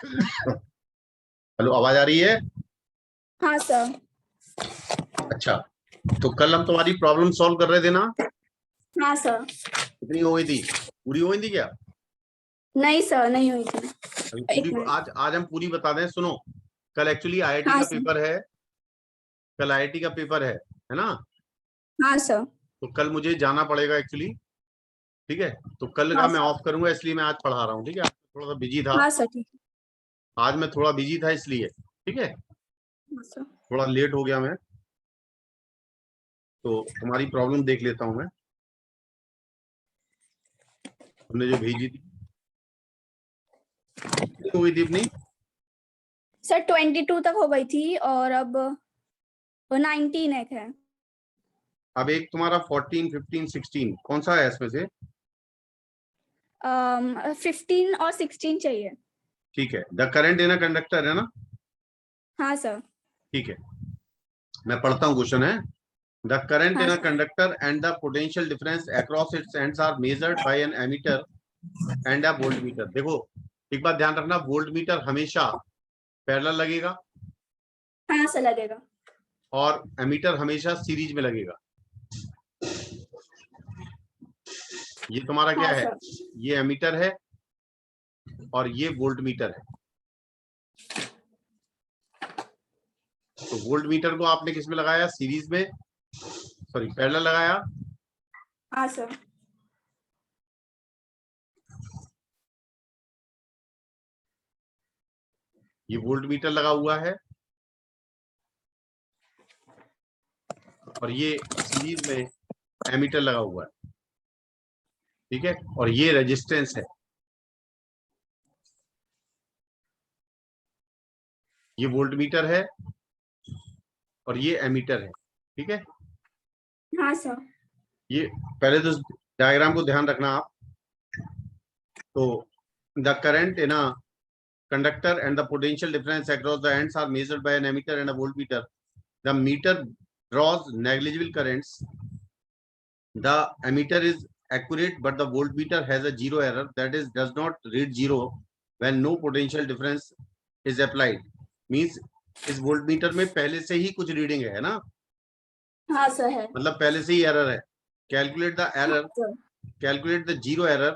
Hello, आवाज आ रही है? हाँ सर। अच्छा, तो कल हम तुम्हारी प्रॉब्लम सॉल्व कर रहे थे ना? हाँ सर। कितनी हो गई थी? पूरी हो गई थी क्या? नहीं सर, नहीं हुई थी। अभी एक पूरी मिनट। आज हम पूरी बता दें, सुनो। कल एक्चुअली आईआईटी हाँ का सर। पेपर है। कल आईआईटी का पेपर है ना? हाँ सर। तो कल मुझे जाना पड़ेगा एक्चुअली। ठीक है, तो कल का हाँ मैं सर। ऑफ करूंगा, इसलिए मैं आज पढ़ा रहा हूँ। ठीक है, आज थोड़ा सा बिजी था। हाँ सर, ठीक है। आज मैं थोड़ा बिजी था इसलिए। ठीक है, हाँ सर। थोड़ा लेट हो गया मैं। तो तुम्हारी प्रॉब्लम देख लेता हूँ मैं, हमने जो भेजी थी। कितनी हो गई थी अपनी? सर 22 तक हो गई थी और अब 19 एक है। अब एक तुम्हारा 14, 15, 16 कौन सा है इसमें से? 15 और 16 चाहिए। ठीक है, the current in a conductor है ना? हाँ सर। ठीक है, मैं पढ़ता हूँ। क्वेश्चन है, द करंट हाँ in a sir. Conductor and the potential difference across its ends are measured by an ammeter and a voltmeter. देखो, एक बात ध्यान रखना, वोल्टमीटर हमेशा पैरेलल लगेगा हाँ सर, लगेगा। और एमीटर हमेशा सीरीज में लगेगा। ये तुम्हारा क्या हाँ है? सर। ये एमीटर है और ये वोल्टमीटर है। तो वोल्टमीटर को आपने किस में लगाया? सीरीज में, सॉरी पैरेलल लगाया। हाँ सर। ये वोल्टमीटर लगा हुआ है और ये सीरीज में एमीटर लगा हुआ है। ठीक है, और ये रेजिस्टेंस है, ये वोल्टमीटर है और ये एमीटर है। ठीक है, हाँ सर। ये पहले तो डायग्राम को ध्यान रखना आप। तो the current in a conductor and the potential difference across the ends are measured by an ammeter and a voltmeter. The meter draws negligible currents. The ammeter is accurate, but the voltmeter has a zero error, that is does not read zero when no potential difference is applied. Means इस voltmeter में पहले से ही कुछ reading है ना? हाँ sir है। मतलब पहले से ही एरर है। कैलकुलेट द हाँ error, sir. calculate the zero error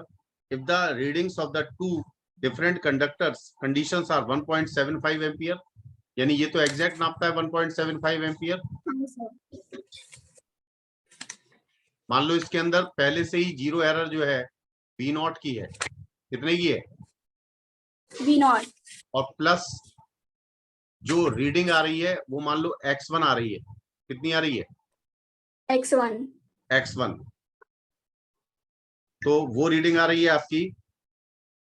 if the readings of the two different conductors conditions are 1.75 ampere। यानी ये तो एग्जैक्ट नापता है 1.75 एम्पियर। हाँ सर। मान लो इसके अंदर पहले से ही जीरो एरर जो है बी नॉट की है, कितने की है? V0। और प्लस जो रीडिंग आ रही है वो मान लो x1 आ रही है। कितनी आ रही है? X1। x1। तो वो रीडिंग आ रही है आपकी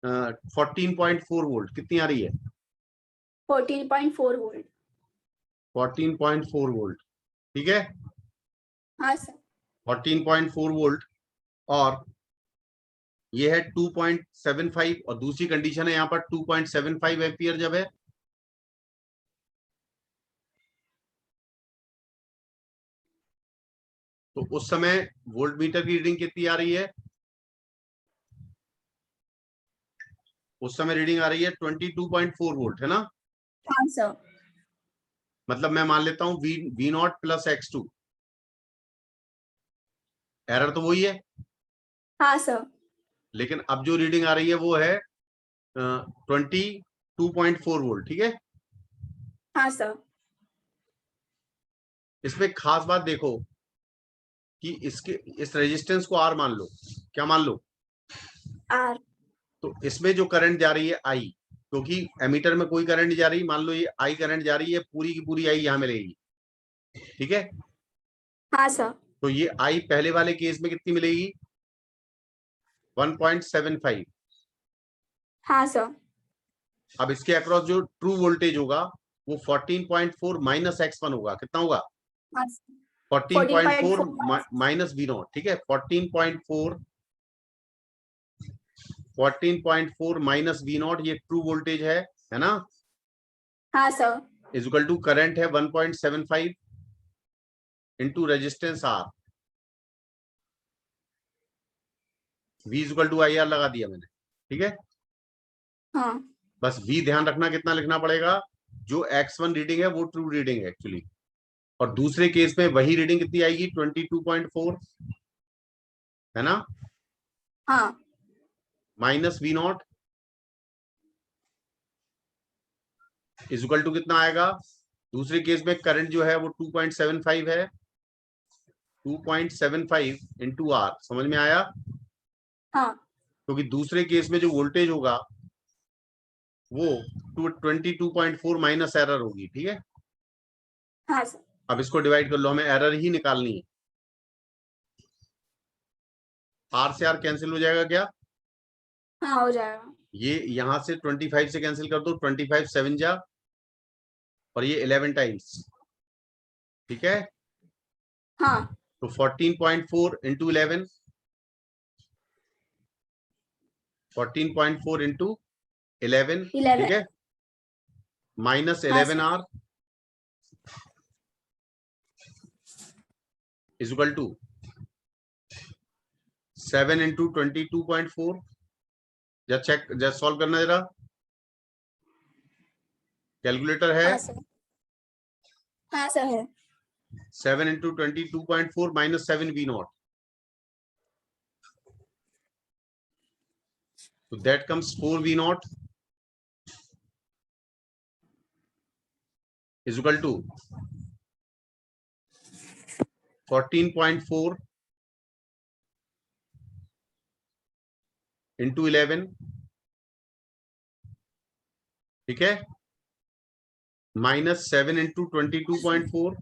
14.4 वोल्ट। कितनी आ रही है? 14.4 वोल्ट। 14.4 वोल्ट। ठीक है, हाँ सर। 14.4 वोल्ट। और ये है 2.75 और दूसरी कंडीशन है यहाँ पर 2.75 एम्पियर जब है। तो उस समय वोल्टमीटर की रीडिंग कितनी आ रही है? उस समय रीडिंग आ रही है 22.4 वोल्ट, है ना? हाँ सर। मतलब मैं मान लेता हूं we not plus x2। Error तो वही है, हाँ सर। लेकिन अब जो रीडिंग आ रही है वो है 22.4 वोल्ट। ठीक है, हाँ सर। इसमें खास बात देखो कि इसके इस रेजिस्टेंस को R मान लो। क्या मान लो? R। तो इसमें जो करंट जा रही है I, क्योंकि एमीटर में कोई करंट नहीं जा रही, मान लो ये I करंट जा रही है, पूरी की पूरी I यहां मिलेगी। ठीक है, हाँ सर। तो ये I पहले वाले केस में कितनी मिलेगी? 1.75। हाँ सर। अब इसके अक्रॉस जो ट्रू वोल्टेज होगा वो 14.4 माइनस x1 होगा। कितना होगा? हाँ। 14.4 14.4। Minus V naught. ठीक है, 14.4 माइनस वी नॉट, ये ट्रू वोल्टेज है ना? हाँ सर। इक्वल टू करंट है 1.75 into resistance R। V equal to I R लगा दिया मैंने। ठीक है, हाँ। बस V ध्यान रखना कितना लिखना पड़ेगा, जो X1 रीडिंग है वो ट्रू रीडिंग है एक्चुअली, और दूसरे केस में वही रीडिंग कितनी आएगी 22.4, है ना, हाँ minus V0 is equal to कितना आएगा, दूसरे केस में करंट जो है वो 2.75 है, 2.75 इंटू R, समझ में आया, हाँ क्योंकि दूसरे केस में जो वोल्टेज होगा वो 22.4 माइनस एरर होगी, ठीक है। हाँ सर। अब इसको डिवाइड कर लो, हमें एरर ही निकालनी है, R से R कैंसिल हो जाएगा क्या, हाँ हो जाएगा। ये यहां से 25 से कैंसिल कर दो, 25 7 जा, और ये 11 टाइम्स, ठीक है, हाँ तो 14.4 इंटू 11, 14.4 इंटू 11, 11। ठीक है, माइनस हाँ 11R is equal to 7 into 22.4, या चेक, जरा सॉल्व करना जरा, कैलकुलेटर है, हाँ सर। हाँ सर है। 7 into 22.4 minus 7 V0, so that comes 4 V0 is equal to 14.4 into 11, ठीक है, माइनस 7 इंटू 22.4,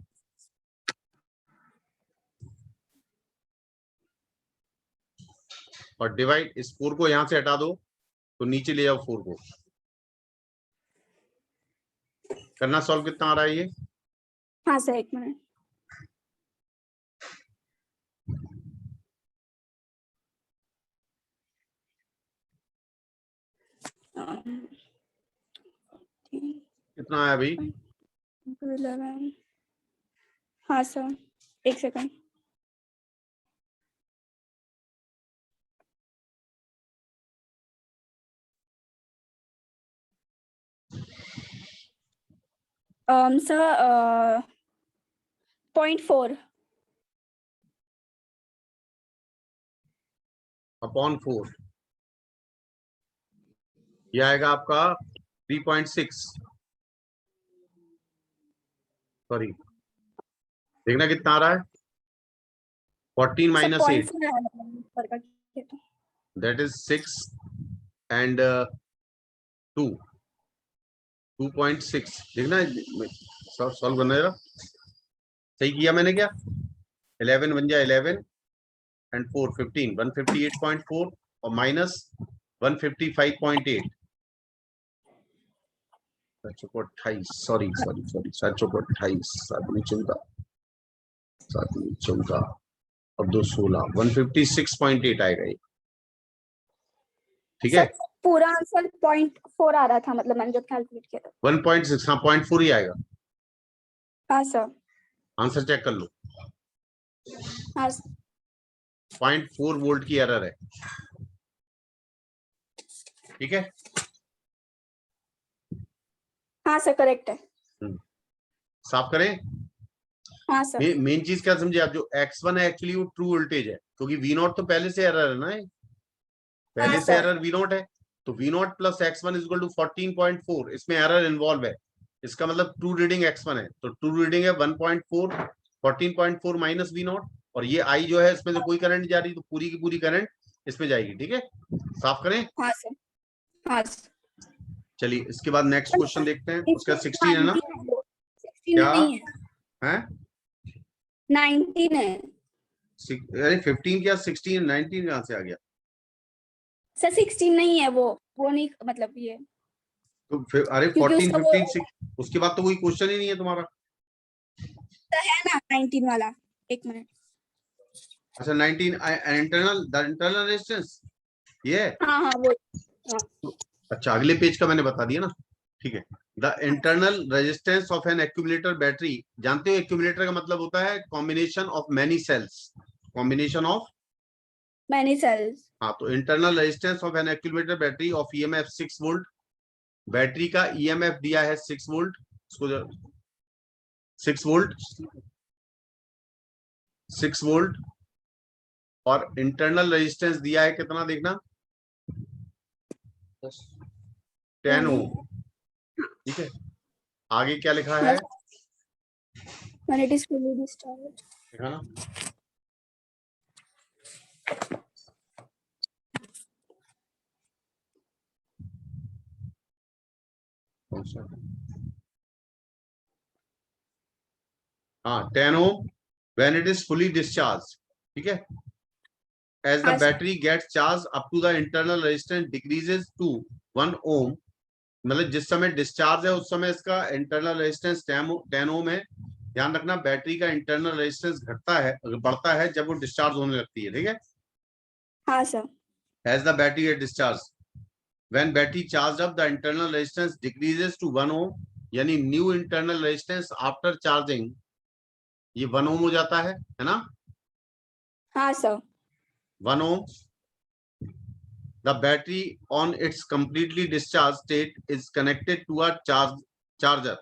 और डिवाइड, इस 4 को यहां से हटा दो तो नीचे ले जाओ 4 को, करना सॉल्व, कितना आ रहा है ये, हाँ सर एक मिनट। कितना आया भाई, 11। हाँ सर एक सेकंड। सर 0.4। अपॉन 4, ये आएगा आपका 3.6, सॉरी, देखना कितना आ रहा है, 14 माइनस 8, 0.4 that is 6 and 2, 2.6, देखना सॉल्व करना जरा, सही किया मैंने क्या, 11 बन जाए 11 एंड 4 15, 158.4 और माइनस 155.8, 28, सॉरी सॉरी सॉरी 28, 7 14 और 2 16, 156.8 आएगा ये, ठीक है, सर पूरा आंसर 0.4 आ रहा था, मतलब मैंने जब कैलकुलेट किया था। 1.6, हाँ 0.4 ही आएगा, हाँ सर। आंसर चेक कर लो, हाँ 0.4 वोल्ट की एरर है, ठीक है, हाँ सर करेक्ट है। साफ करें, हाँ सर। मेन चीज क्या समझे आप, जो X1 है एक्चुअली वो ट्रू वोल्टेज है, क्योंकि V0 तो पहले से एरर है ना, पहले हाँ से सर। एरर V0 है, तो V0 plus X1 is equal to 14.4, इसमें एरर इन्वॉल्व है, इसका मतलब ट्रू रीडिंग X1 है, तो ट्रू रीडिंग है 1.4, 14.4 माइनस V0, और ये I जो है इसमें से कोई करंट जा रही, तो पूरी की पूरी करंट इसमें जाएगी, ठीक है, साफ करें। हाँ सर। हाँ सर। चलिए इसके बाद नेक्स्ट क्वेश्चन देखते हैं, उसका 16 है ना, 16 क्या नहीं है, है, 19 है अरे 15 क्या 16, 19 कहां से आ गया, सर। 16 नहीं है वो नहीं, मतलब ये, तो फिर अरे क्योंकि 14 उसका वो 15 6, उसके बाद तो कोई क्वेश्चन ही नहीं है तुम्हारा, है ना 19 वाला। एक मिनट। अच्छा 19 इंटरनल, द इंटरनल रेजिस्टेंस ये है, हाँ हाँ वो। हाँ अच्छा अगले पेज का मैंने बता दिया ना, ठीक है, the internal resistance of an accumulator battery, जानते हो एक्यूमुलेटर का मतलब होता है combination of many cells, combination of, many cells. हाँ, तो internal resistance of an accumulator battery of EMF 6 volt battery का ईएमएफ दिया है 6 वोल्ट, इसको 6 वोल्ट, 6 वोल्ट, और इंटरनल रेजिस्टेंस दिया है कितना, देखना 10 ओम। ठीक है, आगे क्या लिखा है, when it is fully discharged. देखा ना, हाँ 10 ओम when it is fully discharged। ठीक है, as the हाँ, battery gets charged up to the internal resistance decreases to 1 ohm, मतलब जिस समय डिस्चार्ज है उस समय इसका इंटरनल रेजिस्टेंस 10 ओम है। ध्यान रखना बैटरी का इंटरनल रेजिस्टेंस घटता है, बढ़ता है जब वो डिस्चार्ज होने लगती है। ठीक है, हाँ sir. as the battery gets discharged, when battery charged up the internal resistance decreases to 1 ohm, यानी new internal resistance after charging ये 1 ओम हो जाता है ना, हाँ sir. 1 ohm। The battery on its completely discharged state is connected to a charger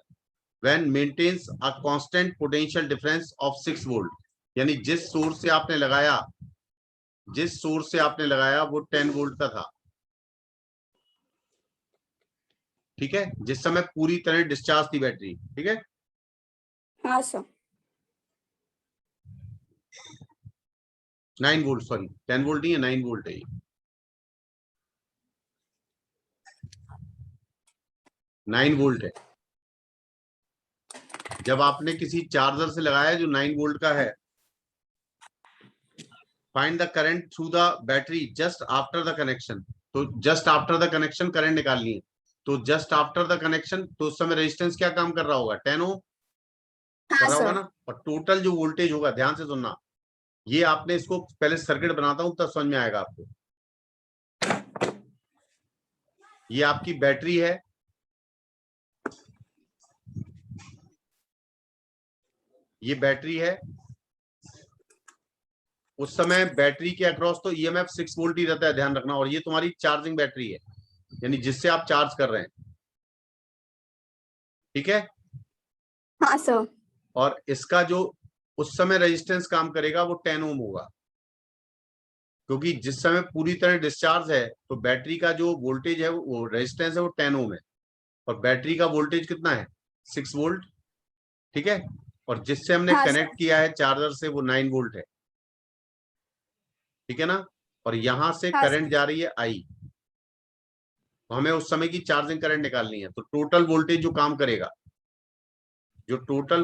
when maintains a constant potential difference of 6 volt। यानी जिस source से आपने लगाया वो 10 वोल्ट का था। ठीक है, जिस समय पूरी तरह डिस्चार्ज थी बैटरी। ठीक है, हाँ सर। 9 वोल्ट, सॉरी 10 वोल्ट नहीं है, 9 वोल्ट है ये। 9 वोल्ट है। जब आपने किसी चार्जर से लगाया जो 9 वोल्ट का है, find the current through the battery just after the connection. तो just after the connection current निकालनी है। तो जस्ट आफ्टर द कनेक्शन, तो उस समय रेजिस्टेंस क्या काम कर रहा होगा, 10 ओम कर हाँ रहा होगा सर। ना। और टोटल जो वोल्टेज होगा, ध्यान से सुनना, ये आपने इसको पहले सर्किट बनाता हूं तब समझ में आएगा आपको। ये आपकी बैटरी है, ये बैटरी है। उस समय बैटरी के अक्रॉस तो ईएमएफ 6 वोल्ट ही रहता है, ध्यान रखना। और ये तुम्हारी चार्जिंग बैटरी है, यानी जिससे आप चार्ज कर रहे हैं। ठीक है, हाँ सर। और इसका जो उस समय रेजिस्टेंस काम करेगा वो 10 ओम होगा, क्योंकि जिस समय पूरी तरह डिस्चार्ज है तो बैटरी का जो वोल्टेज है वो रेजिस्टेंस है वो 10 ओम है, और बैटरी का वोल्टेज कितना है, 6 वोल्ट। ठीक है, और जिससे हमने हाँ कनेक्ट सर। किया है चार्जर से वो 9 वोल्ट है। ठीक है ना, और यहां से हाँ करंट सर। जा रही है आई। तो हमें उस समय की चार्जिंग करंट निकालनी है। तो टोटल वोल्टेज जो काम करेगा, टोटल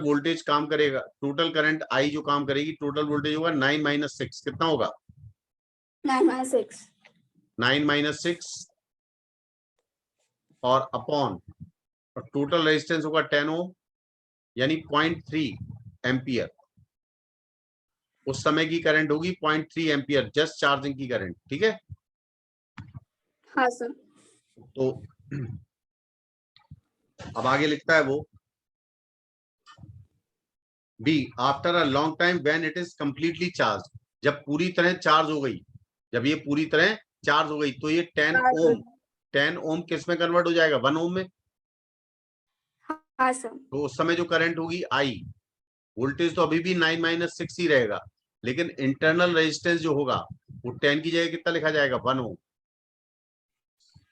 करंट आई जो काम करेगी, टोटल वोल्टेज होगा 9 माइनस 6, कितना होगा, 9 - 6। 9 माइनस 6 और अपॉन, और टोटल रेजिस्टेंस होगा 10 ओम, यानी 0.3 एम्पियर। उस समय की करंट होगी 0.3 एम्पियर, जस्ट चार्जिंग की करंट। ठीक है, हाँ सर। तो अब आगे लिखता है वो, be after a long time when it is completely charge. जब पूरी तरह चार्ज हो गई, जब ये पूरी तरह चार्ज हो गई तो ये 10 ओम किस में कन्वर्ट हो जाएगा, 1 ओम में। हाँ सर। तो उस समय जो करंट होगी आई, वोल्टेज तो अभी भी 9 माइनस 6 ही रहेगा, लेकिन इंटरनल रेजिस्टेंस जो होगा वो 10 की जगह कितना लिखा जाएगा, 1 ओम।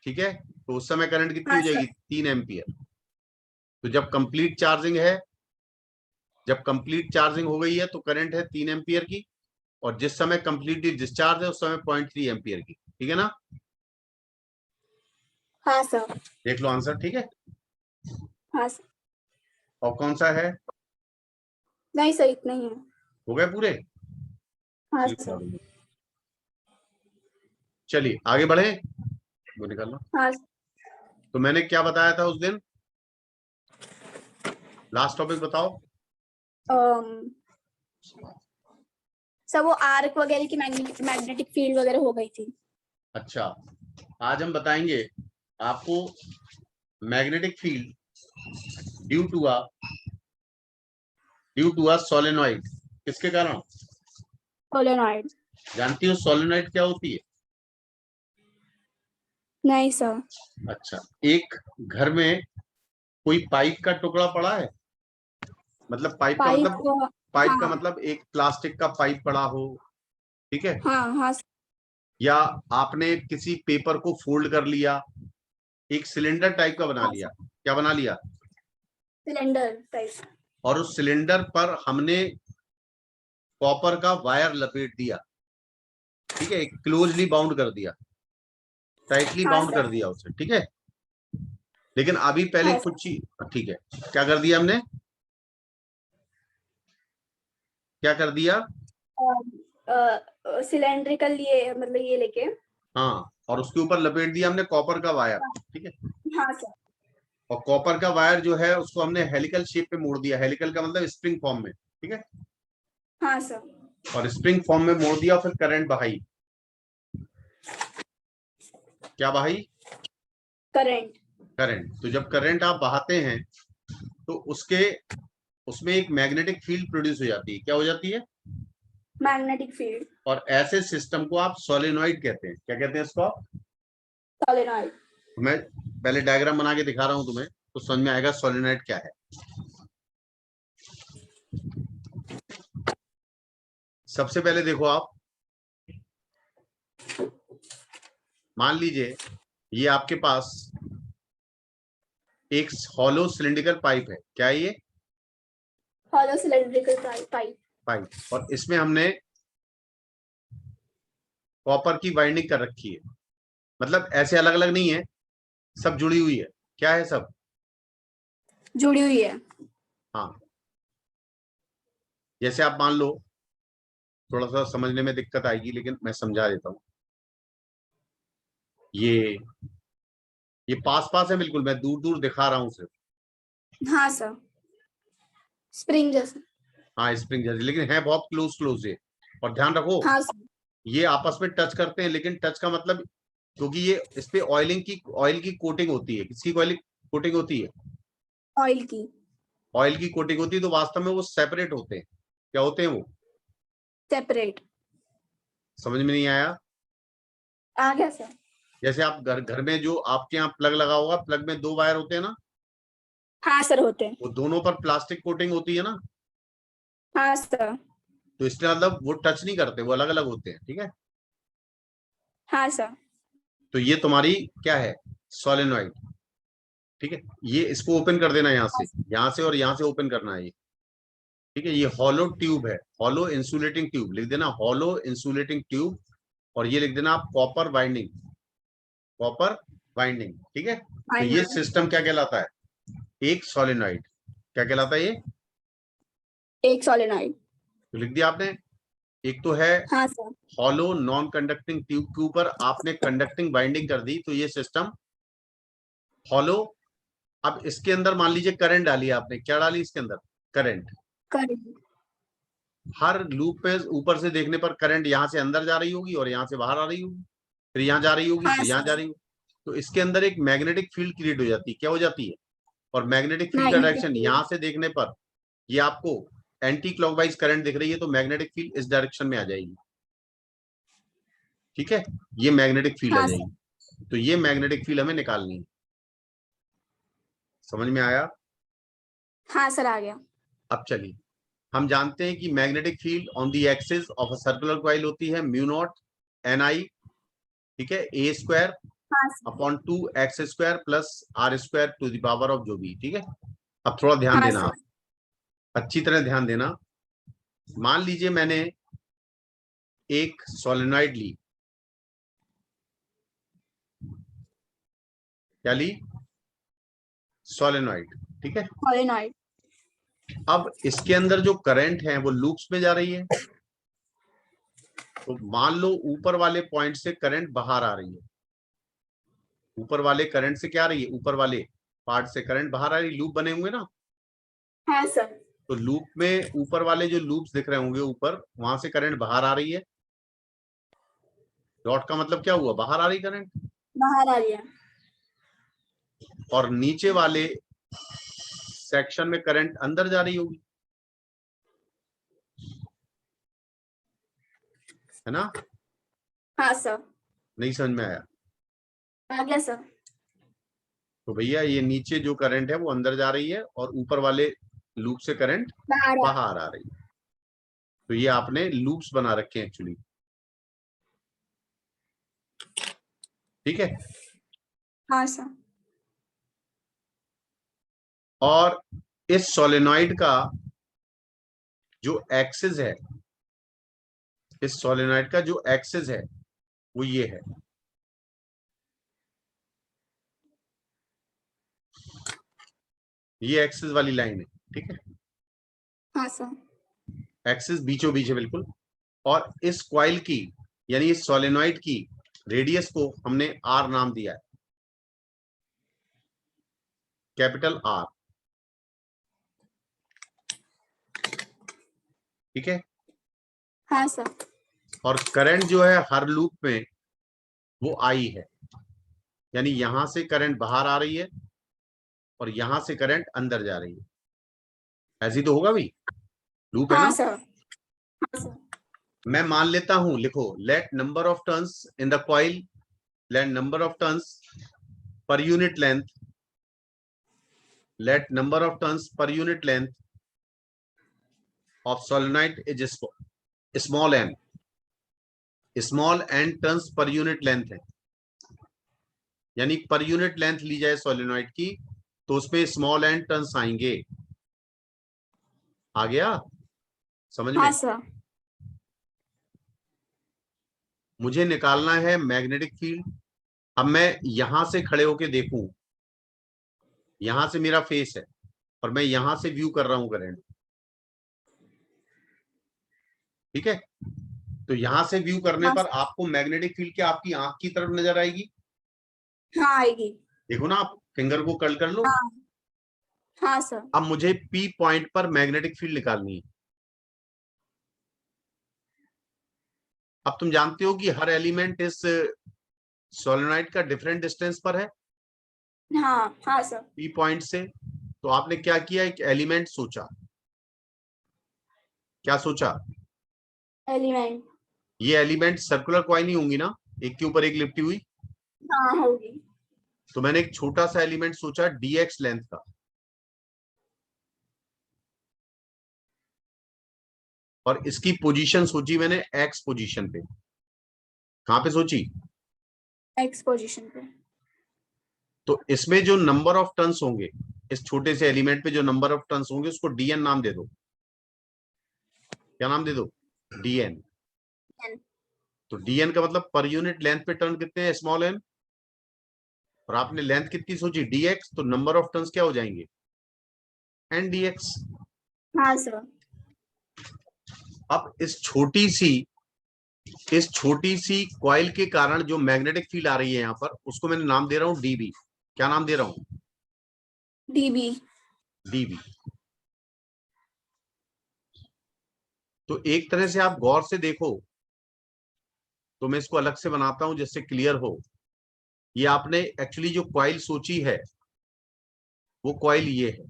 ठीक है, तो उस समय करंट कितनी हाँ हो जाएगी, सर। 3 एम्पियर। तो जब कंप्लीट चार्जिंग हो गई है तो करंट है 3 एम्पियर की, और जिस समय कंप्लीटली डिस्चार्ज है उस समय 0.3 एम्पियर की। ठीक है ना, हाँ सर। देख लो आंसर। ठीक है, हाँ सर। और कौन सा है, नहीं सर, इतना ही है। हो गए पूरे। हाँ सर। चलिए आगे बढ़े, वो निकाल लो। हाँ। तो मैंने क्या बताया था उस दिन, लास्ट टॉपिक बताओ। सर वो आर्क वगैरह की मैग्नेटिक फील्ड वगैरह हो गई थी। अच्छा, आज हम बताएंगे आपको magnetic field due to a solenoid. किसके कारण, सोलेनॉइड। जानती हो सोलेनॉइड क्या होती है, नहीं सर। अच्छा, एक घर में कोई पाइप का टुकड़ा पड़ा है, मतलब पाइप का पाइप। मतलब, पाइप का हाँ मतलब एक प्लास्टिक का पाइप पड़ा हो, ठीक है, हाँ हाँ। या आपने किसी पेपर को फोल्ड कर लिया, एक सिलेंडर टाइप का बना लिया, क्या बना लिया, सिलेंडर टाइप। और उस सिलेंडर पर हमने कॉपर का वायर लपेट दिया, ठीक है, क्लोजली बाउंड कर दिया, टाइटली हाँ बाउंड कर सर। दिया उसे, ठीक है। लेकिन अभी पहले हाँ कुछ चीज, ठीक है, क्या कर दिया हमने, क्या कर दिया, सर, सिलेंड्रिकल ये मतलब ये लेके। हाँ, और उसके ऊपर लपेट दिया हमने कॉपर का वायर, ठीक है, हाँ सर। और कॉपर का वायर जो है उसको हमने हेलिकल शेप पे मोड़ दिया, हेलिकल का मतलब स्प्रिंग फॉर्म में, ठीक है, हाँ सर। और स्प्रिंग फॉर्म में मोड़ दिया, फिर करंट बहाई, क्या बहाई, करंट। करंट। तो जब करंट आप बहाते हैं तो उसके उसमें एक मैग्नेटिक फील्ड प्रोड्यूस हो जाती है, क्या हो जाती है, मैग्नेटिक फील्ड। और ऐसे सिस्टम को आप सोलेनॉइड कहते हैं, क्या कहते हैं इसको आप? सोलेनॉइड। मैं पहले डायग्राम बना के दिखा रहा हूं तुम्हें, तो समझ में आएगा सोलेनॉइड क्या है। सबसे पहले देखो आप, मान लीजिए ये आपके पास एक हॉलो सिलिंड्रिकल पाइप है, क्या है ये, हॉलो सिलेंड्रिकल पाइप। पाइप, और इसमें हमने कॉपर की बाइंडिंग कर रखी है, मतलब ऐसे अलग अलग नहीं है, सब जुड़ी हुई है, क्या है सब, जुड़ी हुई है। हाँ। जैसे आप मान लो, थोड़ा सा समझने में दिक्कत आएगी लेकिन मैं समझा देता हूँ, ये पास पास है बिल्कुल, मैं दूर दूर दिखा रहा हूँ सिर्फ, हाँ सर। स्प्रिंग जैसे। हाँ स्प्रिंग जैसे, लेकिन है बहुत क्लोज क्लोज है। और ध्यान रखो, हाँ सर। ये आपस में टच करते हैं, लेकिन टच का मतलब, क्योंकि ये इस पे ऑयल की कोटिंग होती है, किसकी ऑयल कोटिंग होती है, ऑयल की। ऑयल की कोटिंग होती है, तो वास्तव में वो सेपरेट होते हैं, क्या होते हैं वो, सेपरेट। समझ में नहीं आया? आ गया सर। जैसे आप घर घर में जो आपके यहाँ प्लग लगा होगा, प्लग में दो वायर होते हैं ना, हाँ सर होते हैं। वो दोनों पर प्लास्टिक कोटिंग होती है ना, हाँ सर। तो इसलिए मतलब वो टच नहीं करते, वो अलग अलग होते हैं, ठीक है। हाँ सर। तो ये तुम्हारी क्या है, सोलेनॉइड, ठीक है। ये इसको ओपन कर देना, यहाँ से और यहाँ से ओपन करना है ये, ठीक है। ये हॉलो ट्यूब है, हॉलो इंसुलेटिंग ट्यूब लिख देना, हॉलो इंसुलेटिंग ट्यूब, और ये लिख देना आप कॉपर बाइंडिंग, कॉपर बाइंडिंग, ठीक है। तो ये सिस्टम क्या कहलाता है, एक सोलेनॉइड, क्या कहलाता है ये, एक सोलेनॉइड। तो लिख दिया आपने। एक तो है हाँ sir. Hollow non conducting tube के ऊपर आपने कंडक्टिंग बाइंडिंग कर दी, तो ये सिस्टम हॉलो। अब इसके अंदर मान लीजिए करंट डाली आपने, क्या डाली इसके अंदर, करंट। करंट। हर लूप पे ऊपर से देखने पर करंट यहाँ से अंदर जा रही होगी और यहाँ से बाहर आ रही होगी, फिर यहाँ जा रही होगी, हाँ फिर यहाँ जा सर। रही होगी। तो इसके अंदर एक मैग्नेटिक फील्ड क्रिएट हो जाती है, क्या हो जाती है, और मैग्नेटिक फील्ड का मैग्नेटिक डायरेक्शन फील्ड। यहाँ से देखने पर, ये आपको एंटी क्लॉकवाइज करंट दिख रही है, तो मैग्नेटिक फील्ड इस डायरेक्शन में आ जाएगी, ठीक है, ये मैग्नेटिक फील्ड आ हाँ सर। जाएगी। तो ये मैग्नेटिक फील्ड हमें निकालनी है, समझ में आया? हाँ सर आ गया। अब चलिए, हम जानते हैं कि magnetic field on the axis of a circular coil होती है म्यू नॉट एन आई, ठीक है, ए स्क्वायर हाँ sir. Upon 2x² plus r² to the power of जो भी, ठीक है। अब थोड़ा ध्यान हाँ देना सर। आप, अच्छी तरह ध्यान देना। मान लीजिए मैंने एक सोलेनॉइड ली, क्या ली, सोलेनॉइड, ठीक है। सोलेनॉइड। अब इसके अंदर जो करंट है वो लूप्स में जा रही है, तो मान लो ऊपर वाले पॉइंट से करंट बाहर आ रही है, ऊपर वाले करंट से क्या आ रही है, ऊपर वाले पार्ट से करंट बाहर आ रही है, लूप बने हुए ना, हाँ सर। तो लूप में ऊपर वाले जो लूप्स दिख रहे होंगे ऊपर, वहां से करंट बाहर आ रही है, डॉट का मतलब क्या हुआ, बाहर आ रही करंट, बाहर आ रही है। और नीचे वाले सेक्शन में करंट अंदर जा रही होगी, है ना, हाँ सर। नहीं समझ में आया? आ गया सर। तो भैया ये नीचे जो करंट है वो अंदर जा रही है और ऊपर वाले लूप से करंट बाहर आ। बाहर आ रही है। तो ये आपने लूप्स बना रखे हैं एक्चुअली, ठीक है। हाँ सर। और इस सोलेनॉइड का जो एक्सिस है, इस सोलेनॉइड का जो एक्सिस है वो ये है, ये एक्सिस वाली लाइन है, ठीक है। हाँ सर। एक्सिस बीचों बीच है बिल्कुल। और इस कॉइल की यानी इस सोलेनॉइड की रेडियस को हमने आर नाम दिया है, कैपिटल आर, ठीक है। हाँ सर। और करंट जो है हर लूप में वो आई है, यानी यहां से करंट बाहर आ रही है और यहां से करंट अंदर जा रही है। ऐसी तो होगा भाई, लूप है हाँ ना। सर। हाँ सर। मैं मान लेता हूं, लिखो, let number of turns in the coil, let number of turns per unit length, let number of turns per unit length of solenoid is small n, small n turns per unit length है, यानी per unit length ली जाए solenoid की तो उसमें small N turns आएंगे। आ गया समझ में। हाँ सर। मुझे निकालना है मैग्नेटिक फील्ड। अब मैं यहां से खड़े होके देखूं, यहां से मेरा फेस है और मैं यहां से व्यू कर रहा हूं करंट, ठीक है। तो यहां से व्यू करने हाँ पर सर। आपको मैग्नेटिक फील्ड क्या आपकी आंख की तरफ नजर आएगी। हाँ आएगी। देखो ना, आप फिंगर को कर्ल कर लो। हाँ। हाँ सर। अब मुझे पी पॉइंट पर मैग्नेटिक फील्ड निकालनी है। अब तुम जानते हो कि हर एलिमेंट इस सोलेनॉइड का डिफरेंट डिस्टेंस पर है हाँ। हाँ सर। पी पॉइंट से। तो आपने क्या किया, एक एलिमेंट सोचा। क्या सोचा? एलिमेंट। ये एलिमेंट सर्कुलर कॉइल ही होंगी ना, एक के ऊपर एक लिपटी हुई। हाँ होगी। तो मैंने एक छोटा सा एलिमेंट सोचा डीएक्स लेंथ का, और इसकी पोजीशन सोची मैंने एक्स पोजीशन पे। कहां पे सोची? एक्स पोजीशन पे। तो इसमें जो नंबर ऑफ टर्न्स होंगे, इस छोटे से एलिमेंट पे जो नंबर ऑफ टर्न्स होंगे उसको डीएन नाम दे दो। क्या नाम दे दो? डीएन। N। तो डीएन का मतलब पर यूनिट लेंथ पे टर्न कितने हैं, स्मॉल एन। और आपने लेंथ कितनी सोची, डीएक्स, तो नंबर ऑफ टर्न्स क्या हो जाएंगे, एन डीएक्स। हाँ सर। अब इस छोटी सी कॉइल के कारण जो मैग्नेटिक फील्ड आ रही है यहां पर, उसको मैंने नाम दे रहा हूं डीबी। क्या नाम दे रहा हूं? डीबी। डीबी। तो एक तरह से आप गौर से देखो, तो मैं इसको अलग से बनाता हूं जिससे क्लियर हो। ये आपने एक्चुअली जो कॉइल सोची है वो कॉइल ये है,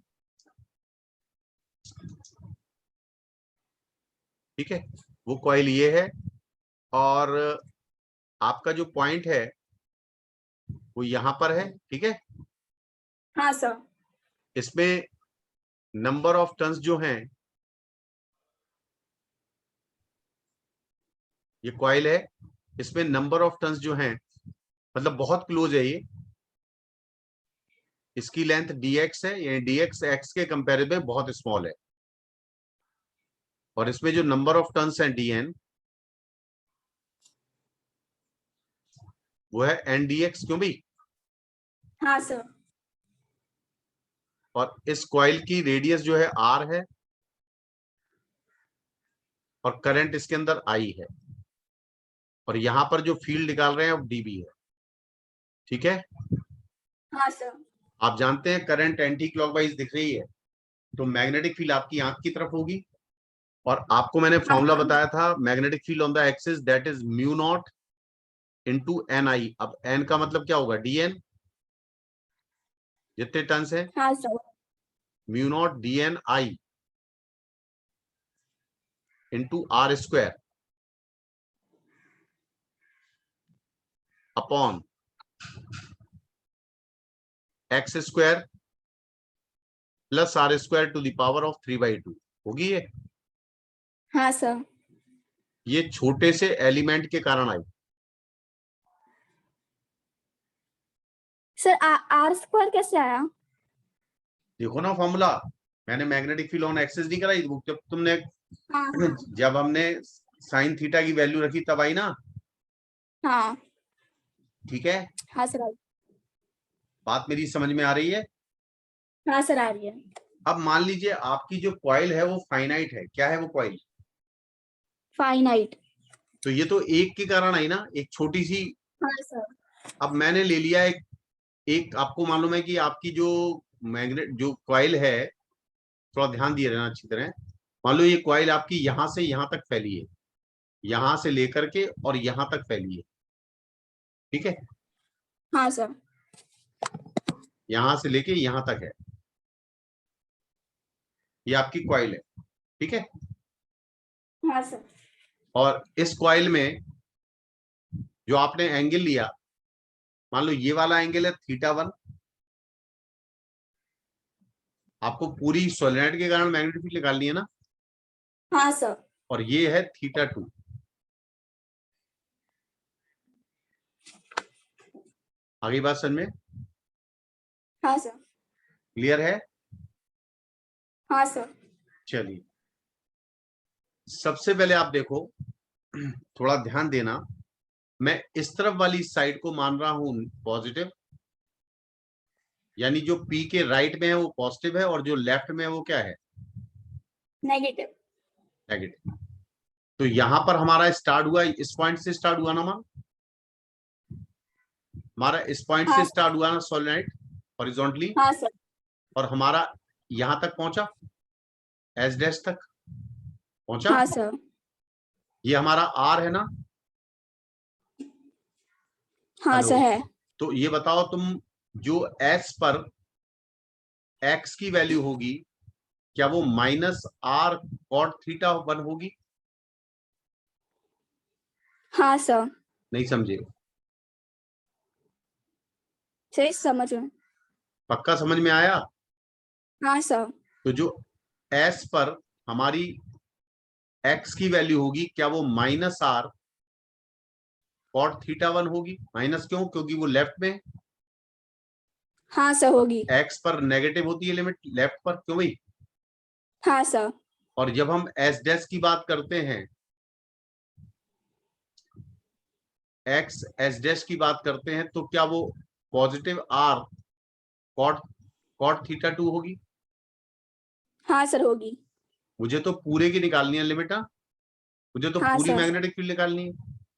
ठीक है। वो कॉइल ये है, और आपका जो पॉइंट है वो यहां पर है, ठीक है। हाँ सर। इसमें नंबर ऑफ टर्न्स जो हैं, ये कॉइल है, इसमें नंबर ऑफ टर्न्स जो हैं, मतलब बहुत क्लोज है ये। इसकी लेंथ dx है, यानी dx x के कंपेरेटिव बहुत स्मॉल है। और इसमें जो नंबर ऑफ टर्न्स हैं dn, वो है n dx, क्यों भाई? हाँ सर। और इस कॉइल की रेडियस जो है r है, और करंट इसके अंदर I है, और यहां पर जो फील्ड निकाल रहे हैं वो dB है, ठीक है। हाँ सर। आप जानते हैं करंट एंटी क्लॉकवाइज दिख रही है, तो मैग्नेटिक फील्ड आपकी आंख की तरफ होगी। और आपको मैंने हाँ फॉर्मूला सर। बताया था, magnetic field on the axis that is mu naught into N I. अब एन का मतलब क्या होगा, डीएन, जितने टर्न्स है, हाँ sir. Mu naught DN I into R square upon X square plus R square to the power of 3/2 होगी ये। हाँ सर। ये छोटे से एलिमेंट के कारण आई। सर आर स्क्वायर कैसे आया? देखो ना फॉर्मूला, मैंने मैग्नेटिक फील्ड ऑन एक्सिस नहीं कराई, वो जब तुमने हाँ जब हमने साइन थीटा की वैल्यू रखी तब आई ना। हाँ ठीक है, हाँ सर। बात मेरी समझ में आ रही है। हाँ सर आ रही है। अब मान लीजिए आपकी जो कॉइल है वो फाइनाइट है, क्या है वो कॉइल? फाइनाइट। तो ये तो एक के कारण आई ना, एक छोटी सी। हाँ सर। अब मैंने ले लिया एक आपको मालूम है कि आपकी जो मैग्नेट जो कॉइल है, थोड़ा ध्यान दिए रहना अच्छी तरह। मान लो ये कॉइल आपकी यहां से यहां तक फैली है, यहां से लेकर के और यहां तक फैली है। ठीक है, हाँ सर। यहां से लेके यहां तक है, ये आपकी कॉइल है। ठीक है, हाँ सर। और इस कॉइल में जो आपने एंगल लिया, मान लो ये वाला एंगल है θ1। आपको पूरी सोलेनोइड के कारण मैग्नेटिक फील्ड निकालनी है ना, हाँ सर। और ये है θ2। आगे बात समझ में हाँ सर। क्लियर है? हाँ सर। चलिए, सबसे पहले आप देखो, थोड़ा ध्यान देना। मैं इस तरफ वाली साइड को मान रहा हूं पॉजिटिव, यानी जो P के राइट में है वो पॉजिटिव है, और जो लेफ्ट में है वो क्या है? नेगेटिव। नेगेटिव। तो यहां पर हमारा स्टार्ट हुआ, इस पॉइंट से स्टार्ट हुआ ना मान, हमारा इस पॉइंट हाँ से सर। स्टार्ट हुआ ना सोलेनोइड हॉरिजॉन्टली, हाँ सर। और हमारा यहां तक पहुंचा, एस डैश तक पहुंचा। हाँ सर। ये हमारा आर है ना। हाँ हेलो, सर है। तो ये बताओ तुम, जो एस पर एक्स की वैल्यू होगी, क्या वो -r cot θ1 होगी? हाँ सर। नहीं समझे? सही समझ में। पक्का समझ में आया? हाँ सर। तो जो एस पर हमारी एक्स की वैल्यू होगी, क्या वो -r cot θ1 होगी? माइनस क्यों? क्योंकि वो लेफ्ट में, हाँ सर होगी। एक्स पर नेगेटिव होती है लिमिट लेफ्ट पर, क्यों भाई? हाँ सर। और जब हम एस डैश की बात करते हैं, एक्स एस डैश की बात करते हैं, तो क्या वो पॉजिटिव आर कॉट कॉट θ2 होगी? हाँ सर होगी। मुझे तो पूरे की निकालनी है लिमिट। हाँ, मुझे तो हाँ पूरी सर। मैग्नेटिक फील्ड निकालनी है,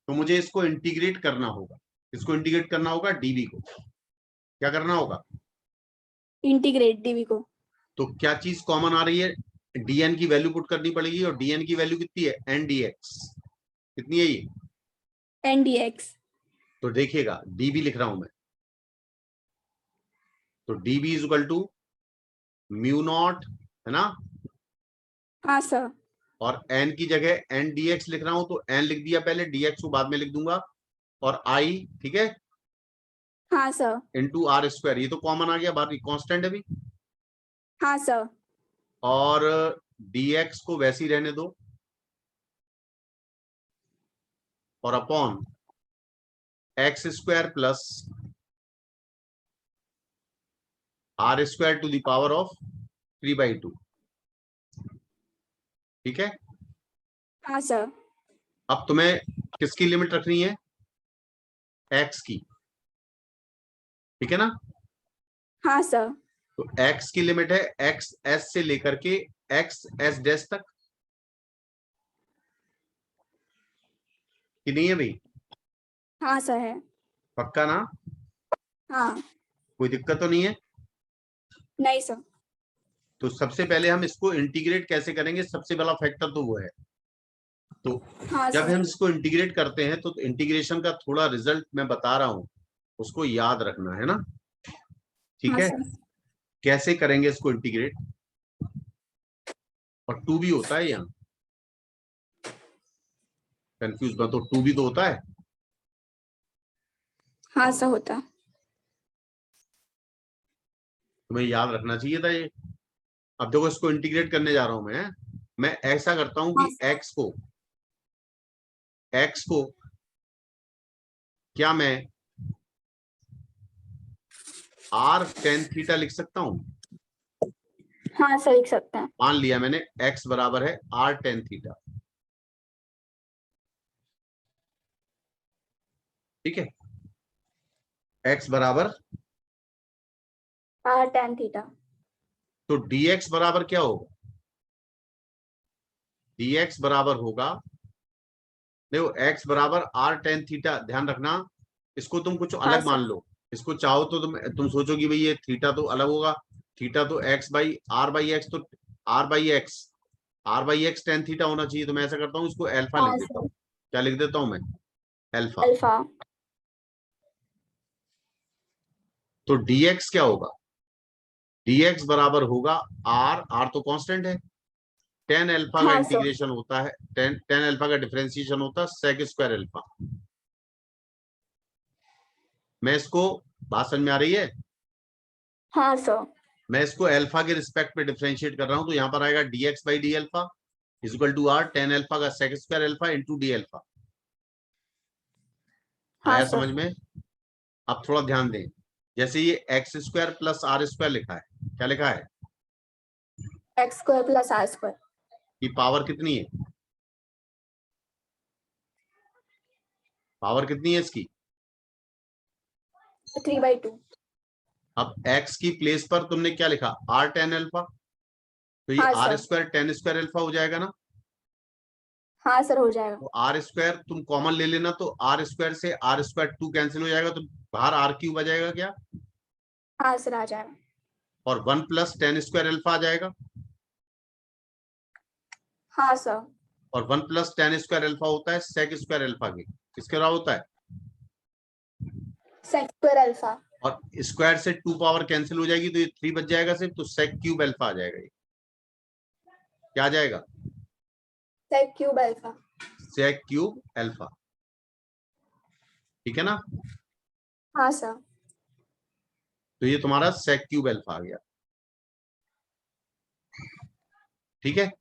तो मुझे इसको इंटीग्रेट करना होगा। इसको इंटीग्रेट करना होगा डीबी को। क्या करना होगा? इंटीग्रेट डीवी को। तो क्या चीज कॉमन आ रही है? डीएन की वैल्यू पुट करनी पड़ेगी, और डीएन की वैल्यू कितनी है? एनडीएक्स। कितनी है ये? एनडीएक्स। तो देखिएगा, डीबी लिख रहा हूं मैं, तो DB is equal to mu naught, है ना, हाँ सर। और एन की जगह एन डीएक्स लिख रहा हूं, तो एन लिख दिया पहले, डीएक्स को बाद में लिख दूंगा, और आई, ठीक है, हाँ सर। Into R square. ये तो कॉमन आ गया, बाकी कांस्टेंट है भी। हाँ सर। और dx को वैसे ही रहने दो, और upon X square plus R square to the power of 3/2। ठीक है, हाँ सर। अब तुम्हें किसकी लिमिट रखनी है? एक्स की। ठीक है ना, हाँ सर। तो एक्स की लिमिट है एक्स एस से लेकर के एक्स एस डैश तक, कि नहीं है भाई? हाँ सर है। पक्का ना? हाँ। कोई दिक्कत तो नहीं है? नहीं सर। तो सबसे पहले हम इसको इंटीग्रेट कैसे करेंगे, सबसे बड़ा फैक्टर तो वो है। तो हाँ जब हम सर। इसको इंटीग्रेट करते हैं, तो इंटीग्रेशन का थोड़ा रिजल्ट मैं बता रहा हूं, उसको याद रखना है ना। ठीक हाँ है, सर। कैसे करेंगे इसको इंटीग्रेट? और टू भी होता है यहाँ, कंफ्यूज मत हो, टू भी तो होता है। हाँ सर होता। तुम्हें याद रखना चाहिए था ये। अब देखो इसको इंटीग्रेट करने जा रहा हूं मैं ऐसा करता हूं हाँ कि सर। एक्स को क्या मैं r tan थीटा लिख सकता हूं? हाँ सर लिख सकते हैं। मान लिया मैंने x बराबर है r tan थीटा, ठीक है। x बराबर, r tan थीटा। तो dx बराबर क्या होगा? dx बराबर होगा, देखो x बराबर r tan थीटा, ध्यान रखना इसको तुम कुछ हाँ अलग मान सर। लो। इसको चाहो तो तुम सोचोगी भाई ये थीटा तो अलग होगा, थीटा तो x by R by X, तो R by X tan theta होना चाहिए। तो मैं ऐसा करता हूँ इसको अल्फा लिख हाँ देता सर। हूँ। क्या लिख देता हूं मैं? अल्फा। अल्फा। तो dx क्या होगा? dx बराबर होगा r तो कांस्टेंट है, टेन अल्फा का हाँ सर। इंटीग्रेशन होता है, टेन अल्फा का डिफरेंशिएशन होता है सेक स्क्वायर अल्फा। मैं इसको, बात समझ में आ रही है? हाँ सर। मैं इसको अल्फा के रिस्पेक्ट पे डिफरेंशिएट कर रहा हूं, तो यहां पर आएगा dx by D alpha is equal to r tan alpha का sec square alpha into D alpha. हाँ आया सर। समझ में? अब थोड़ा ध्यान दें, जैसे ये X square plus R square लिखा है, क्या लिखा है? X square plus R square. की पावर कितनी है? पावर कितनी है इसकी? 3/2। अब x की प्लेस पर तुमने क्या लिखा? r टेन अल्फा, तो ये हाँ R sir. Square tan square alpha हो जाएगा ना। हाँ सर हो जाएगा। तो आर स्क्वायर तुम कॉमन ले लेना, तो आर स्क्वायर से आर स्क्वायर टू कैंसिल हो जाएगा, तो बाहर आर क्यूब आ जाएगा क्या, हाँ सर आ जाएगा। और one plus tan square alpha आ जाएगा, हाँ सर। और one plus tan square alpha होता है सेक स्क्वायर अल्फा के, किसके बराबर होता है? Sec square alpha. और स्क्वायर से टू पावर कैंसिल हो जाएगी, तो ये थ्री बच जाएगा सिर्फ, तो सेक क्यूब अल्फा आ जाएगा। ये क्या आ जाएगा? Sec cube alpha. Sec cube alpha, ठीक है ना। हाँ सर। तो ये तुम्हारा सेक क्यूब अल्फा आ गया, ठीक है।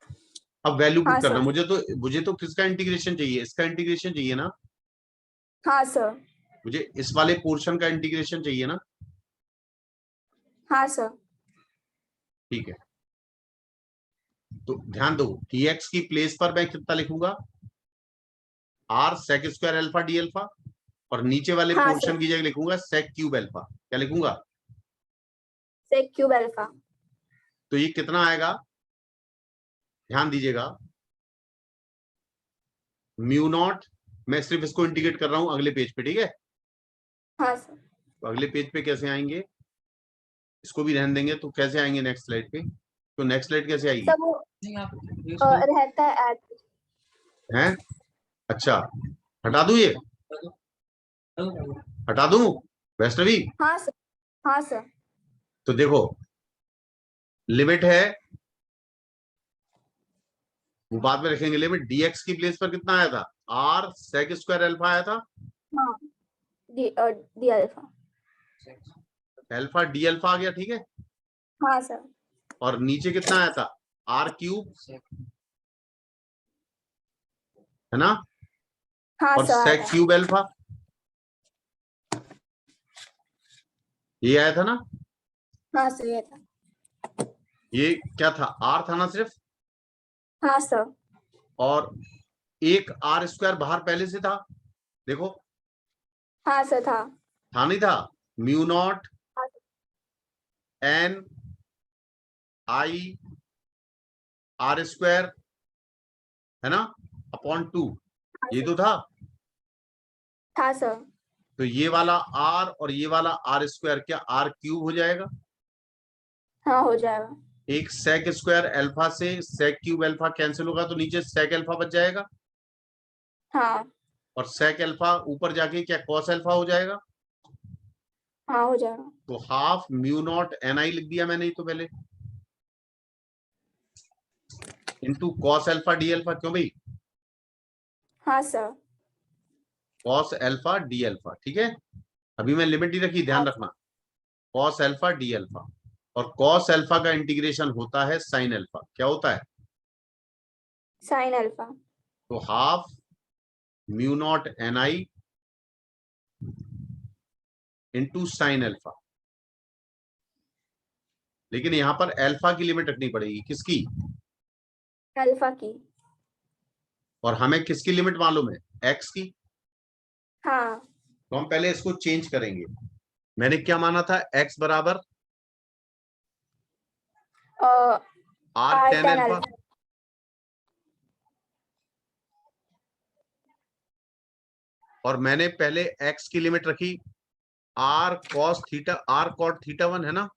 अब वैल्यू हाँ पुट करना, सर। मुझे तो किसका इंटीग्रेशन चाहिए? इसका इंटीग्रेशन चाहिए ना, हाँ सर। मुझे इस वाले पोर्शन का इंटीग्रेशन चाहिए ना, हाँ सर। ठीक है। तो ध्यान दो, dx की प्लेस पर मैं कितना लिखूंगा? r sec square alpha D alpha, और नीचे वाले हाँ सर। पोर्शन की जगह लिखूंगा sec क्यूब अल्फा। क्या लिखूंगा? Sec cube alpha. तो ये कितना आएगा, ध्यान दीजिएगा, म्यू नॉट, मैं सिर्फ इसको इंटीग्रेट कर रहा हूं अगले पेज पे, ठीक है। हाँ सर। तो अगले पेज पे कैसे आएंगे, इसको भी रहने देंगे, तो कैसे आएंगे नेक्स्ट स्लाइड पे? तो नेक्स्ट स्लाइड कैसे आएगी? सब वो रहता है ऐड। हैं? अच्छा, हटा दूं ये, हटा दूं वैष्णवी? हाँ सर। हाँ सर। तो देखो, लिमिट है, वो बाद में रखेंगे, लिमिट dx की प्लेस पर कितना आया था? r sec स्क्वायर अल्फा आया था, हाँ D alpha. Alpha D alpha आ गया, ठीक है। हाँ सर। और नीचे कितना आया था? r क्यूब, है ना, हाँ और सर आया sec था। क्यूब अल्फा, ये आया था ना। हाँ सर ये था। ये क्या था? r था ना सिर्फ, हाँ सर। और एक r स्क्वायर बाहर पहले से था, देखो, हाँ सर था। था नहीं था? म्यू नॉट हाँ sir. N I R square, है ना, अपॉन टू, हाँ ये सर। तो था। था सर। तो ये वाला r और ये वाला r स्क्वायर क्या r क्यूब हो जाएगा? हाँ हो जाएगा। एक सेक स्क्वायर अल्फा से सेक क्यूब अल्फा कैंसिल होगा, तो नीचे सेक अल्फा बच जाएगा, हाँ। और सेक अल्फा ऊपर जाके क्या कॉस अल्फा हो जाएगा। हाँ हो जाएगा। तो हाफ म्यू नॉट एन आई लिख दिया मैंने ही तो पहले, into cos alpha D alpha, क्यों भाई? हाँ sir. Cos alpha D alpha, ठीक है। अभी मैं लिमिट ही रखी, हाँ ध्यान रखना, कॉस अल्फा डी अल्फा, और cos अल्फा का इंटीग्रेशन होता है sin अल्फा। क्या होता है? sin alpha. तो half mu naught ni into sine alpha. लेकिन यहां पर अल्फा की लिमिट रखनी पड़ेगी। किसकी? अल्फा की। और हमें किसकी लिमिट मालूम है? x की। हाँ। तो हम पहले इसको चेंज करेंगे। मैंने क्या माना था? x बराबर और r r tan tan alpha. Alpha. और मैंने पहले x की लिमिट रखी r cos theta, r cot theta 1 है ना?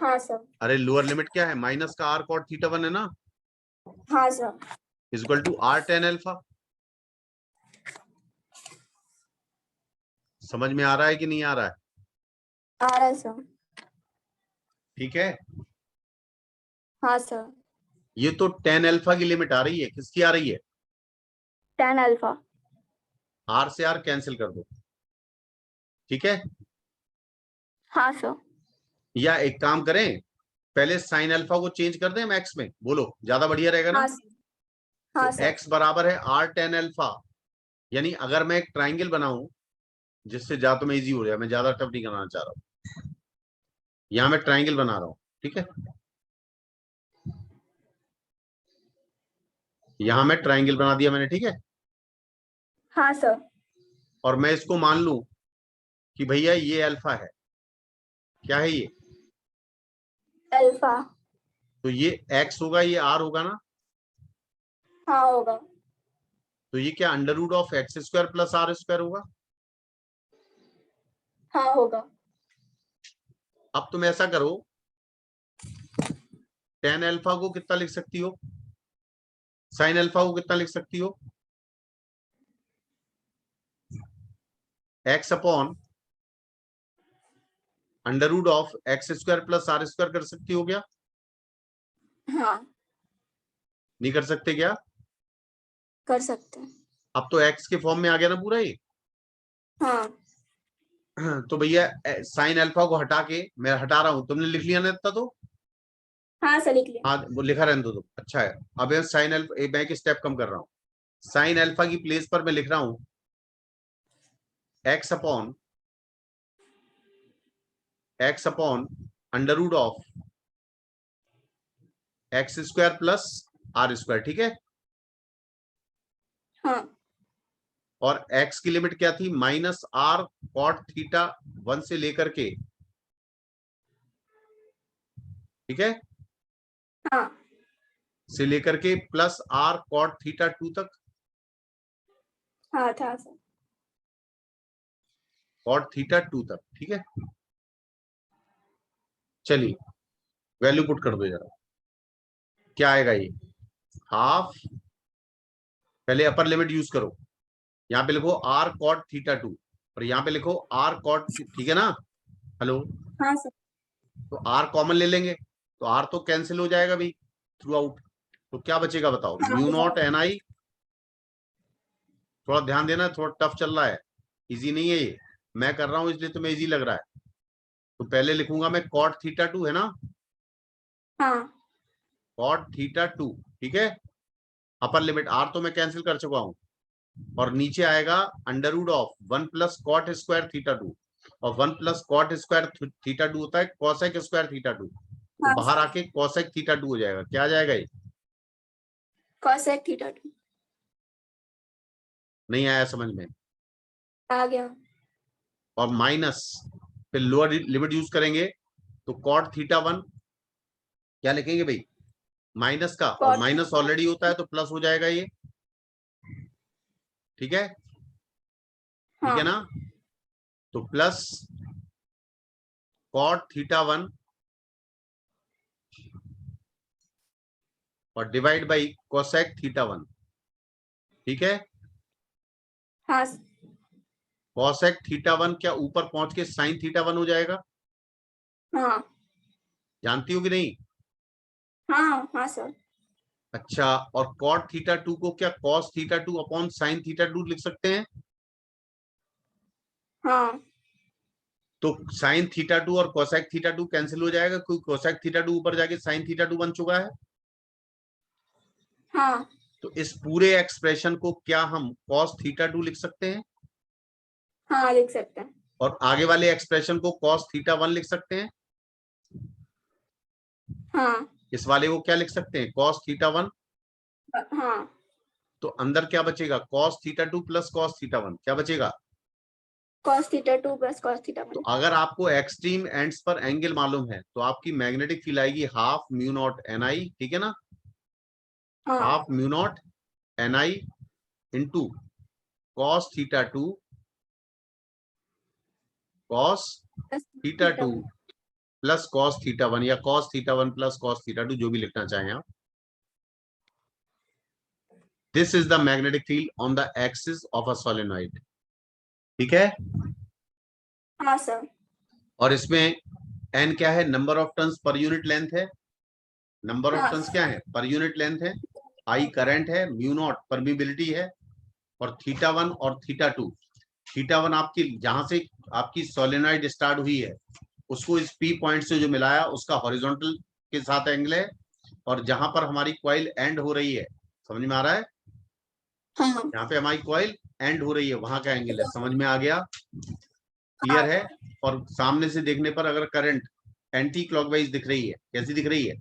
हाँ सर। अरे लोअर लिमिट क्या है? माइनस का r cot थीटा 1 है ना, हाँ sir. Equal to r tan अल्फा। समझ में आ रहा है कि नहीं आ रहा है? आ रहा है सर। ठीक है। हाँ सर। ये तो tan अल्फा की लिमिट आ रही है। किसकी आ रही है? tan alpha. r से r कैंसिल कर दो। ठीक है। हाँ सर। या एक काम करें, पहले साइन अल्फा को चेंज कर दें हम x में। बोलो ज्यादा बढ़िया रहेगा ना? हाँ सर। हाँ तो सर। x बराबर है r tan अल्फा। यानी अगर मैं एक ट्राइंगल बनाऊं, जिससे ज्यादा तुम्हें इजी हो जाए, मैं ज्यादा टफ नहीं कराना चाह रहा हूं। यहां मैं ट्राइंगल बना रहा हूं। ठीक है। यहां मैं ट्राइंगल बना दिया मैंने। ठीक है। हाँ सर। और मैं इसको मान लूं कि भैया ये अल्फा है। क्या है ये? अल्फा। तो ये x होगा, ये r होगा ना? हाँ होगा। तो ये क्या under root of X square plus R square होगा? हाँ होगा। अब तुम ऐसा करो, टेन अल्फा को कितना लिख सकती हो? साइन अल्फा को कितना लिख सकती हो? X upon under root of X square plus R square कर सकती हो क्या? हाँ नहीं कर सकते क्या? कर सकते हैं। अब तो एक्स के फॉर्म में आ गया ना पूरा ये। हाँ। तो भैया साइन अल्फा को हटा के, मैं हटा रहा हूं, तुमने लिख लिया ना इतना तो? हाँ सर लिख लिया। हाँ वो लिखा रहने दो तो अच्छा है। अब साइन अल्फा, मैं एक स्टेप कम कर रहा हूँ। साइन अल्फा की प्लेस पर मैं लिख रहा हूं X upon under root of X square plus R square. ठीक है। हाँ। और x की लिमिट क्या थी? माइनस आर कॉट थीटा 1 से लेकर के। ठीक है। हाँ। से लेकर के प्लस आर कॉट थीटा 2 तक। हाँ था सर। कॉट थीटा 2 तक। ठीक है। चलिए वैल्यू पुट कर दो जरा। क्या आएगा ये? हाफ, पहले अपर लिमिट यूज करो। यहाँ पे लिखो आर कॉट थीटा 2 और यहाँ पे लिखो आर कॉट। ठीक है ना? हेलो। हाँ सर। तो आर कॉमन ले लेंगे तो आर तो कैंसिल हो जाएगा भाई थ्रू आउट। तो क्या बचेगा बताओ? हाँ म्यू हो नॉट जाएगा। एन आई। थोड़ा ध्यान देना, थोड़ा टफ चल रहा है, इजी नहीं है ये। मैं कर रहा हूं इसलिए तुम्हें इजी लग रहा है। तो पहले लिखूंगा मैं कॉट थीटा 2 है ना? हाँ। Cot theta 2। ठीक है। अपर लिमिट आर तो मैं कैंसिल कर चुका हूं। और नीचे आएगा under root of 1 plus cot square theta 2। और 1 प्लस कॉट स्क्वायर थीटा 2 होता है कॉसेक स्क्वायर थीटा 2। तो हाँ बाहर आके कॉसेक थीटा 2 हो जाएगा। क्या आ जाएगा ये? cosec theta 2। नहीं आया समझ में? आ गया। और माइनस, फिर लोअर लिमिट यूज करेंगे तो कॉट थीटा 1 क्या लिखेंगे भाई? माइनस का, और cot माइनस थीटा। ऑलरेडी होता है तो प्लस हो जाएगा ये। ठीक है। ठीक हाँ। है ना? तो प्लस कॉट थीटा 1 और डिवाइड बाई कोसेक थीटा 1। ठीक है। हाँ। कोसेक थीटा 1 क्या ऊपर पहुंच के साइन थीटा 1 हो जाएगा? हाँ। जानती हो कि नहीं? हाँ। हाँ सर। अच्छा, और कॉट थीटा 2 को क्या cos theta 2 upon sine theta 2 लिख सकते हैं? हाँ। तो साइन थीटा 2 और कोसेक थीटा 2 कैंसिल हो जाएगा, क्योंकि कोसेक थीटा 2 ऊपर जाके साइन थीटा 2 बन चुका है। हाँ तो इस पूरे एक्सप्रेशन को क्या हम कॉस थीटा 2 लिख सकते हैं, हाँ लिख सकते हैं। और आगे वाले एक्सप्रेशन को कॉस थीटा 1 लिख सकते हैं। हाँ इस वाले को क्या लिख सकते हैं, कॉस थीटा 1। हाँ तो अंदर क्या बचेगा, cos theta 2 plus cos theta 1 क्या बचेगा। cos theta 2 plus cos theta तो 1। अगर आपको एक्सट्रीम एंड्स पर एंगल मालूम है तो आपकी मैग्नेटिक फील्ड आएगी half mu naught N I, ठीक है ना, हाँ हाफ म्यू नॉट एन आई into cos theta 2 cos plus theta theta 2 1। Plus cos theta 1, या cos theta 1 plus cos theta 2, जो भी लिखना चाहें आप। This is the magnetic field on the axis of a solenoid, ठीक है। हाँ सर। और इसमें एन क्या है, number of turns per unit length है। नंबर ऑफ हाँ टर्न्स क्या है, पर यूनिट लेंथ है। आई करंट है, म्यू नॉट परमिबिलिटी है, और थीटा 1 और थीटा 2। थीटा 1 आपकी जहां से आपकी सोलेनॉइड स्टार्ट हुई है उसको इस पी पॉइंट से जो मिलाया उसका हॉरिजॉन्टल के साथ एंगल है, और जहां पर हमारी कॉइल एंड हो रही है, समझ में आ रहा है, हाँ यहाँ पे हमारी कॉइल एंड हो रही है वहां का एंगल है, समझ में आ गया, क्लियर है। और सामने से देखने पर अगर करंट एंटी क्लॉकवाइज दिख रही है, कैसी दिख रही है,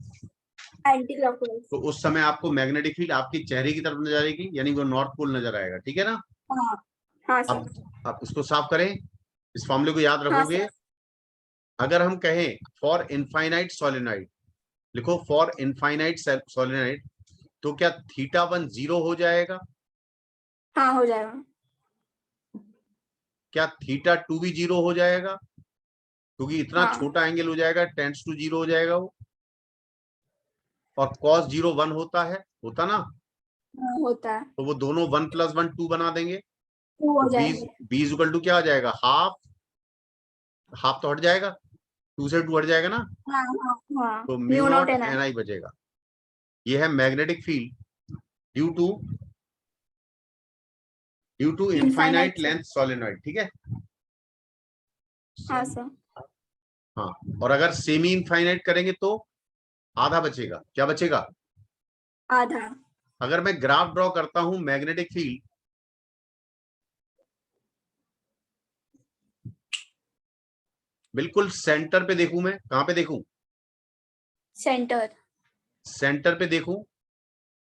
एंटी क्लॉकवाइज। तो उस समय आपको मैग्नेटिक फील्ड आपकी चेहरे की तरफ नजर आएगी, यानी वो नॉर्थ पोल नजर आएगा, ठीक है ना। हाँ हाँ अब सर। आप उसको साफ करें, इस फॉर्मूले को याद हाँ रखोगे। सर। अगर हम कहें फॉर इनफाइनाइट सोलेनॉइड, लिखो फॉर इनफाइनाइट सोलेनॉइड, तो क्या थीटा 1 जीरो हो जाएगा, हाँ हो जाएगा। क्या थीटा 2 भी जीरो हो जाएगा, क्योंकि इतना हाँ छोटा एंगल हो जाएगा, टेंड्स टू जीरो हो जाएगा वो। और कॉस 0 1 होता है, होता ना, हाँ, होता है। तो वो दोनों 1 + 1 2 बना देंगे। 2 तो हो बीस जाएंगे। बीस इक्वल टू क्या हो जाएगा, हाफ, हाफ तो हट जाएगा, 2 से 2 हट जाएगा ना, हाँ हाँ हाँ तो म्यू म्यू नॉट नॉट है ना। एन आई बचेगा। ये है magnetic field due to infinite infinite से। लेंथ सोलेनॉइड, ठीक है। हाँ सर। हाँ, और अगर सेमी इनफाइनाइट करेंगे तो आधा बचेगा, क्या बचेगा। आधा। अगर मैं ग्राफ ड्रॉ करता हूं मैग्नेटिक फील्ड, बिल्कुल सेंटर पे देखूं, मैं कहां पे देखूं, सेंटर। सेंटर पे देखूं,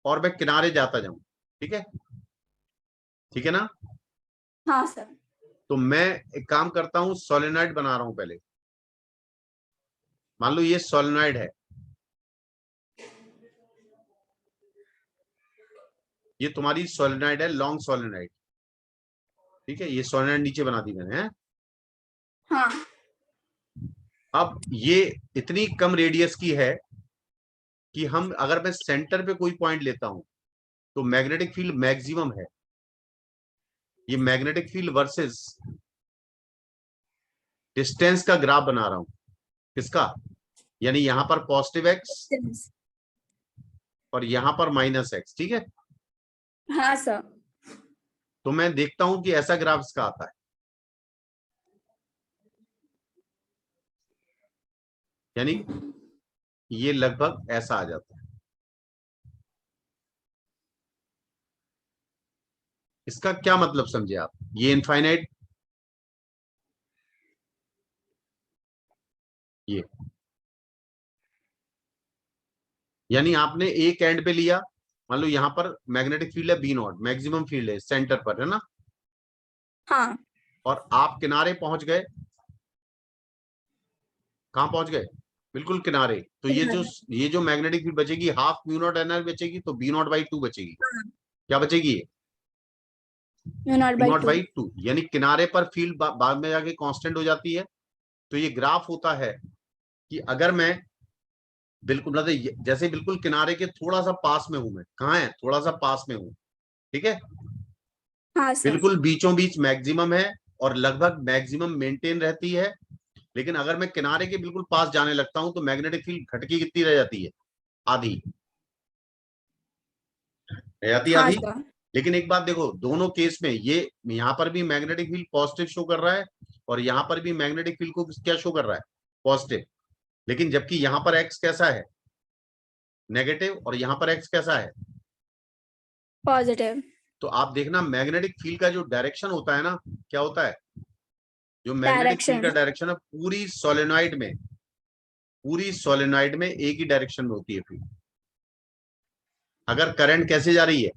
और मैं किनारे जाता जाऊं, ठीक है, ठीक है ना। हाँ सर। तो मैं एक काम करता हूं, सोलेनॉइड बना रहा हूं पहले। मान लो ये सोलेनॉइड है, ये तुम्हारी सोलेनॉइड है, लॉन्ग सोलेनॉइड, ठीक है, ये सोलेनॉइड नीचे बना दी मैंने है। हाँ अब ये इतनी कम रेडियस की है कि हम, अगर मैं सेंटर पे कोई पॉइंट लेता हूं तो मैग्नेटिक फील्ड मैक्सिमम है। ये मैग्नेटिक फील्ड वर्सेस डिस्टेंस का ग्राफ बना रहा हूं, किसका, यानी यहां पर पॉजिटिव एक्स distance। और यहां पर -x, ठीक है। हाँ सर। तो मैं देखता हूं कि ऐसा ग्राफ इसका आता है, यानी ये लगभग ऐसा आ जाता है। इसका क्या मतलब समझे आप, ये इनफाइनाइट, ये यानी आपने एक एंड पे लिया, मान लो यहां पर मैग्नेटिक फील्ड है बी नॉट, मैक्सिमम फील्ड है सेंटर पर, है ना, हाँ और आप किनारे पहुंच गए, कहां पहुंच गए, बिल्कुल किनारे। तो ये जो मैग्नेटिक फील्ड बचेगी, हाफ म्यू नॉट एन बचेगी, तो B0/2 बचेगी, क्या बचेगी, mu not be by not 2। By two, यानी किनारे पर फील्ड बाद में जाके कांस्टेंट हो जाती है। तो ये ग्राफ होता है कि अगर मैं बिल्कुल, मतलब जैसे बिल्कुल किनारे के थोड़ा सा पास में हूं, मैं कहाँ है, थोड़ा सा पास में हूं, ठीक है, हाँ सर। बिल्कुल बीचों बीच मैक्सिमम है, और लगभग मैक्सिमम मेंटेन रहती है। लेकिन अगर मैं किनारे के बिल्कुल पास जाने लगता हूं तो मैग्नेटिक फील्ड घटके कितनी रह जाती है, आधी रह जाती है, हाँ आधी। सर। लेकिन एक बात देखो, दोनों केस में ये यहाँ पर भी मैग्नेटिक फील्ड पॉजिटिव शो कर रहा है, और यहाँ पर भी मैग्नेटिक फील्ड को क्या शो कर रहा है, पॉजिटिव, लेकिन जबकि यहाँ पर एक्स कैसा है, नेगेटिव, और यहाँ पर एक्स कैसा है, पॉजिटिव। तो आप देखना मैग्नेटिक फील्ड का जो डायरेक्शन होता है ना, क्या होता है, जो मैग्नेटिक फील्ड का डायरेक्शन। डायरेक्शन है पूरी सोलेनॉइड में एक ही डायरेक्शन में होती है फील्ड। अगर करंट कैसे जा रही है,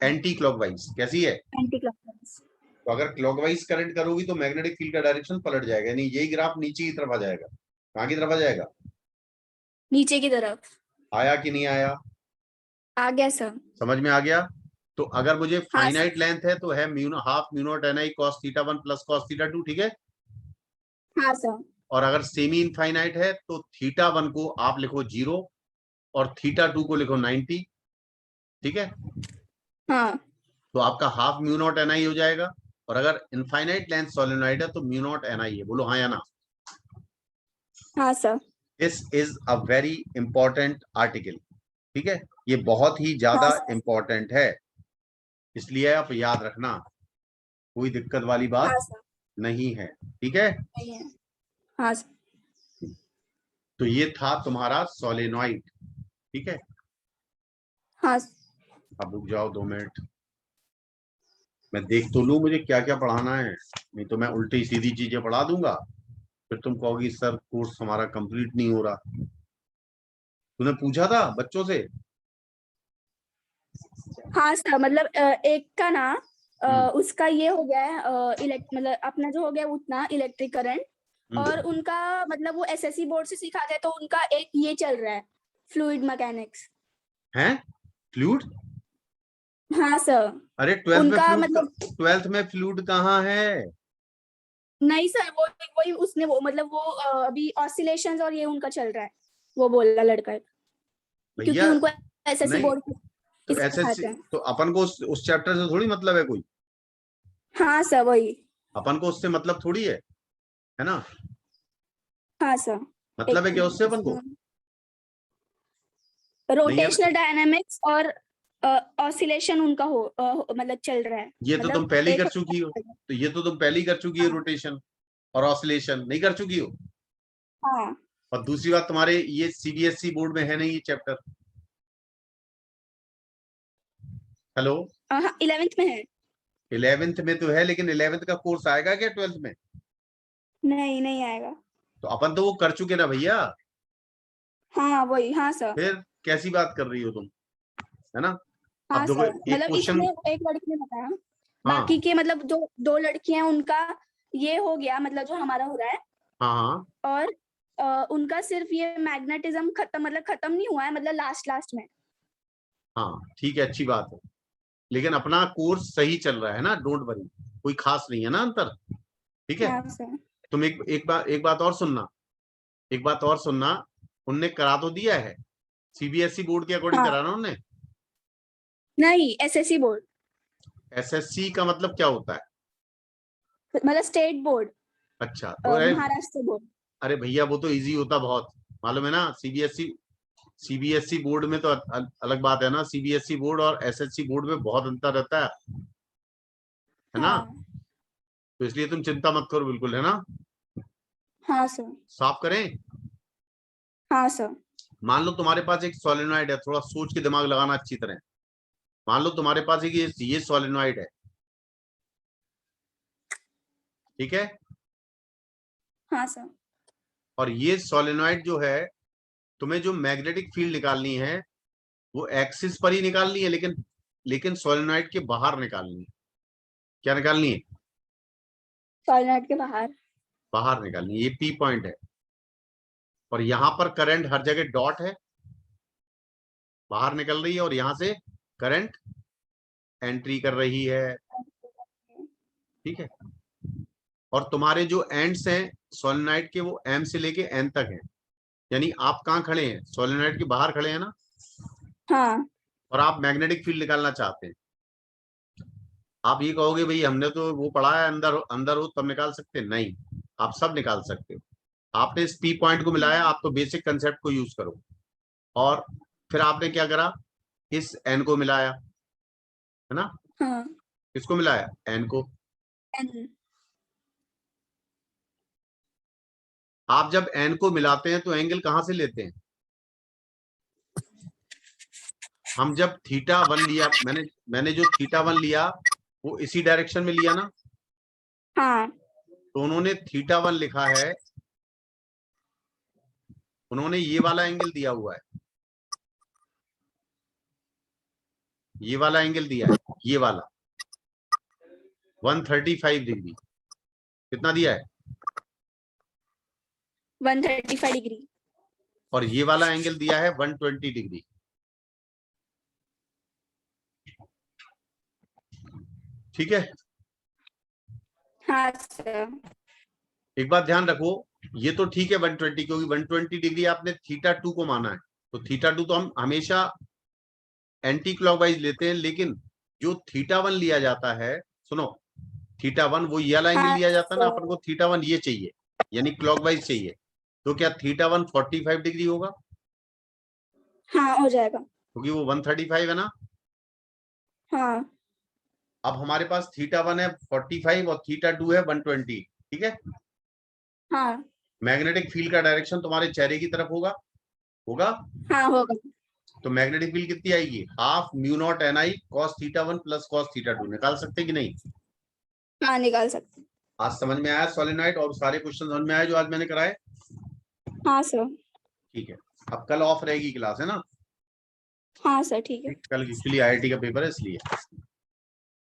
एंटी क्लॉकवाइज, कैसी है, एंटी क्लॉकवाइज। तो अगर क्लॉकवाइज करंट करोगी तो मैग्नेटिक फील्ड का डायरेक्शन पलट जाएगा, यानी यही ग्राफ नीचे की तरफ आ जाएगा। कहाँ की तरफ आ जाएगा, नीचे की तरफ। आया कि नहीं आया, आ गया सर। समझ में आ गया। तो अगर मुझे हाँ फाइनाइट लेंथ है तो है half mu naught N I cos theta 1 plus cos theta 2, ठीक है। हाँ सर। और अगर सेमी इनफाइनाइट है तो थीटा 1 को आप लिखो 0 और थीटा 2 को लिखो 90, ठीक है। हाँ। तो आपका हाफ म्यू नॉट एन आई हो जाएगा। और अगर इनफाइनाइट लेंथ सोलेनॉइड है तो म्यू नॉट एन आई है, बोलो हाँ या ना। हाँ sir. This is a very important article, ठीक है, ये बहुत ही हाँ ज्यादा सर। इंपॉर्टेंट है, इसलिए आप याद रखना, कोई दिक्कत वाली हाँ बात सर। नहीं है, ठीक है। नहीं है। हाँ सर। तो ये था तुम्हारा सोलेनॉइड, ठीक है। हाँ। अब रुक जाओ 2 मिनट, मैं देख तो लूं मुझे क्या क्या पढ़ाना है, नहीं तो मैं उल्टी सीधी चीजें पढ़ा दूंगा, फिर तुम कहोगी सर कोर्स हमारा कंप्लीट नहीं हो रहा। तूने पूछा था बच्चों से, हाँ सर, मतलब एक का ना हम्म, उसका ये हो गया है मतलब अपना जो हो गया उतना इलेक्ट्रिक करंट। और हम्म, उनका मतलब वो एसएससी बोर्ड से सिखाते हैं, तो उनका एक ये चल रहा है, फ्लूइड मैकेनिक्स। हैं, फ्लूइड, हाँ सर। अरे ट्वेल्थ में उनका फ्लूइड, मतलब ट्वेल्थ में फ्लूइड कहाँ है। नहीं सर, वो वही उसने वो मतलब वो अभी ऑसिलेशंस और ये उनका चल रहा है, वो बोला लड़का एक, क्योंकि भैया उनको एसएससी नहीं, बोर्ड तो इसमें एसएससी, सिखाते हैं। तो अपन को उस चैप्टर से थोड़ी मतलब है कोई, हाँ सर, वही। अपन को उससे मतलब थोड़ी है ना। हाँ सर। मतलब एक है क्या उससे अपन को, नहीं है ना। रोटेशनल डायनामिक्स और ऑसिलेशन उनका मतलब चल रहा है, ये तो तुम मतलब पहले ही एक। कर चुकी हो, तो ये तो तुम पहले ही कर चुकी हो, हाँ। रोटेशन और ऑसिलेशन नहीं कर चुकी हो। हाँ। और दूसरी बात, तुम्हारे ये सीबीएसई बोर्ड में है नहीं ये चैप्टर। हेलो, हाँ, 11th में है। 11th में तो है, लेकिन 11th का कोर्स आएगा क्या 12th में। नहीं, नहीं आएगा। तो अपन तो वो कर चुके ना भैया, हाँ वही। हाँ सर। फिर कैसी बात कर रही हो तुम, है ना। अब हाँ देखो सर, एक मतलब क्वेश्चन, इसमें एक लड़की ने बताया, हाँ बाकी के मतलब जो दो लड़कियां उनका ये हो गया, मतलब जो हमारा हो रहा है। हाँ हाँ और उनका सिर्फ ये मैग्नेटिज्म खत्म, मतलब खत्म नहीं हुआ है, मतलब लास्ट लास्ट में। हाँ, ठीक है, अच्छी बात है, लेकिन अपना कोर्स सही चल रहा है ना, डोंट वरी, कोई खास नहीं है ना अंतर, ठीक है। हाँ सर। तुम एक बात और सुनना, एक बात और सुनना, उनने करा तो दिया है, सीबीएसई बोर्ड के अकॉर्डिंग हाँ। करा ना उनने। नहीं, एसएससी बोर्ड, एसएससी का मतलब क्या होता है, मतलब स्टेट बोर्ड, अच्छा तो महाराष्ट्र बोर्ड। अरे भैया वो तो इजी होता बहुत, मालूम है ना। सीबीएसई बोर्ड में तो अलग बात है ना, सीबीएसई बोर्ड और एसएससी बोर्ड में बहुत अंतर रहता है ना। हाँ। तो इसलिए तुम चिंता मत करो बिल्कुल, है ना। हाँ सर। साफ करें, हाँ सर। मान लो तुम्हारे पास एक सोलेनॉइड है, थोड़ा सोच के दिमाग लगाना अच्छी तरह। मान लो तुम्हारे पास एक ये सोलेनॉइड है, ठीक है। हाँ सर। और ये सोलेनॉइड जो है, तुम्हें जो मैग्नेटिक फील्ड निकालनी है वो एक्सिस पर ही निकालनी है, लेकिन सोलेनॉइड के बाहर निकालनी है। क्या निकालनी है, सॉलिनॉइड के बाहर। बाहर निकालनी है, ये पी पॉइंट है। और यहां पर करंट हर जगह डॉट है, बाहर निकल रही है, और यहां से करंट एंट्री कर रही है, ठीक है। और तुम्हारे जो एंड्स हैं सोलेनॉइड के, वो एम से लेके एन तक हैं, यानी आप कहाँ खड़े हैं, सोलेनॉइड के बाहर खड़े हैं ना, हाँ। और आप मैग्नेटिक फील्ड निकालना चाहते हैं। आप ये कहोगे भाई हमने तो वो पढ़ा है, अंदर अंदर हो तब निकाल सकते हैं, नहीं, आप सब निकाल सकते हो। आपने इस पी पॉइंट को मिलाया, आप तो बेसिक कंसेप्ट को यूज करो। और फिर आपने क्या करा, इस एन को मिलाया, है ना। हाँ। किसको मिलाया, एन को। N। आप जब n को मिलाते हैं तो एंगल कहां से लेते हैं? हम जब θ1 लिया, मैंने जो θ1 लिया वो इसी डायरेक्शन में लिया ना, हाँ तो उन्होंने θ1 लिखा है, उन्होंने ये वाला एंगल दिया हुआ है, ये वाला एंगल दिया है, ये वाला 135 डिग्री। कितना दिया है? 135 डिग्री। और ये वाला एंगल दिया है 120 डिग्री। ठीक है, हाँ सर। एक बात ध्यान रखो, ये तो ठीक है 120, क्योंकि 120 डिग्री आपने θ2 को माना है, तो θ2 तो हम हमेशा एंटी क्लॉकवाइज लेते हैं, लेकिन जो θ1 लिया जाता है, सुनो, θ1 वो ये वाला एंगल हाँ लिया जाता है ना, सर। अपन को θ1 ये चाहिए, यानी क्लॉकवाइज चाहिए, तो क्या θ1 45 डिग्री होगा? हाँ हो जाएगा। क्योंकि वो 135 है ना। हाँ अब हमारे पास θ1 है 45 और θ2 है 120। ठीक है, हाँ मैग्नेटिक फील्ड का डायरेक्शन तुम्हारे चेहरे की तरफ होगा, होगा। हाँ होगा। तो मैग्नेटिक फील्ड कितनी आएगी? Half mu naught NI cos θ1 plus cos θ2। निकाल सकते कि नहीं? हाँ निकाल सकते। आज समझ में आया सोलेनोइड और सारे क्वेश्चन समझ में आए जो आज मैंने कराए? हाँ सर। ठीक है, अब कल ऑफ रहेगी क्लास, है ना? हाँ सर ठीक है। कल एक्चुअली IIT का पेपर है इसलिए।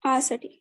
हाँ सर ठीक है।